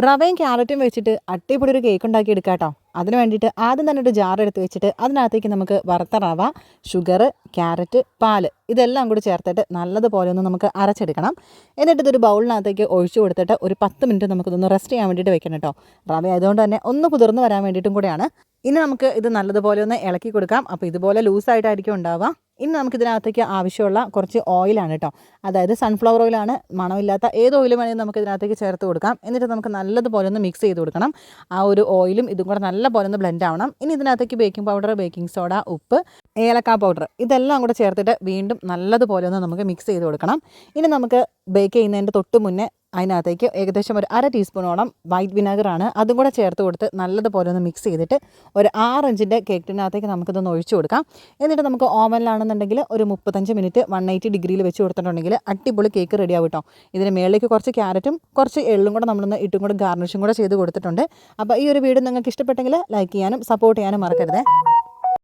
റവയും ക്യാരറ്റും വെച്ചിട്ട് അടിപൊളി ഒരു കേക്ക് ഉണ്ടാക്കി എടുക്കാം കേട്ടോ. അതിന് വേണ്ടിയിട്ട് ആദ്യം തന്നെ ഒരു ജാർ എടുത്ത് വെച്ചിട്ട് അതിനകത്തേക്ക് നമുക്ക് വറുത്ത റവ, ഷുഗർ, ക്യാരറ്റ്, പാല് ഇതെല്ലാം കൂടി ചേർത്തിട്ട് നല്ലതുപോലെ ഒന്ന് നമുക്ക് അരച്ചെടുക്കണം. എന്നിട്ട് ഇതൊരു ബൗളിനകത്തേക്ക് ഒഴിച്ചു കൊടുത്തിട്ട് ഒരു 10 മിനിറ്റ് നമുക്കിതൊന്ന് റെസ്റ്റ് ചെയ്യാൻ വേണ്ടിയിട്ട് വെക്കണം കേട്ടോ. റവ ആയതുകൊണ്ട് തന്നെ ഒന്ന് കുതിർന്ന് വരാൻ വേണ്ടിയിട്ടും കൂടെയാണ്. ഇനി നമുക്ക് ഇത് നല്ലതുപോലെ ഒന്ന് ഇളക്കി കൊടുക്കാം. അപ്പോൾ ഇതുപോലെ ലൂസായിട്ടായിരിക്കും ഉണ്ടാവുക. ഇനി നമുക്കിതിനകത്തേക്ക് ആവശ്യമുള്ള കുറച്ച് ഓയിലാണ് കേട്ടോ. അതായത് സൺഫ്ലവർ ഓയിലാണ്, മണമില്ലാത്ത ഏത് ഓയിൽ വേണമെങ്കിലും നമുക്ക് ഇതിനകത്തേക്ക് ചേർത്ത് കൊടുക്കാം. എന്നിട്ട് നമുക്ക് നല്ലതുപോലെ ഒന്ന് മിക്സ് ചെയ്ത് കൊടുക്കണം. ആ ഒരു ഓയിലും ഇതും കൂടെ നല്ലപോലെ ഒന്ന് ബ്ലെൻഡ് ആവണം. ഇനി ഇതിനകത്തേക്ക് ബേക്കിംഗ് പൗഡർ, ബേക്കിംഗ് സോഡ, ഉപ്പ്, ഏലക്ക പൗഡർ ഇതെല്ലാം കൂടെ ചേർത്തിട്ട് വീണ്ടും നല്ലതുപോലെ ഒന്ന് നമുക്ക് മിക്സ് ചെയ്ത് കൊടുക്കണം. ഇനി നമുക്ക് ബേക്ക് ചെയ്യുന്നതിൻ്റെ തൊട്ട് മുന്നേ അതിനകത്തേക്ക് ഏകദേശം ഒരു 1/2 ടീസ്പൂണോളം വൈറ്റ് വിനാഗറാണ്, അതും കൂടെ ചേർത്ത് കൊടുത്ത് നല്ലതുപോലെ ഒന്ന് മിക്സ് ചെയ്തിട്ട് ഒരു 6 ഇഞ്ചിൻ്റെ കേക്ക് ടിന്നകത്തേക്ക് നമുക്കിതൊന്ന് ഒഴിച്ചു കൊടുക്കാം. എന്നിട്ട് നമുക്ക് ഓവനിലാണെന്നുണ്ടെങ്കിൽ ഒരു 35 മിനിറ്റ് 180 ഡിഗ്രിയിൽ വെച്ച് കൊടുത്തിട്ടുണ്ടെങ്കിൽ അടിപൊളി കേക്ക് റെഡി ആവും കേട്ടോ. ഇതിന് മേളിലേക്ക് കുറച്ച് ക്യാരറ്റും കുറച്ച് എള്ളും കൂടെ നമ്മളൊന്ന് ഇട്ടും കൂടെ ഗാർണിഷും കൂടെ ചെയ്ത് കൊടുത്തിട്ടുണ്ട്. അപ്പോൾ ഈ ഒരു വീഡിയോ നിങ്ങൾക്ക് ഇഷ്ടപ്പെട്ടെങ്കിൽ ലൈക്ക് ചെയ്യാനും സപ്പോർട്ട് ചെയ്യാനും മറക്കരുത്.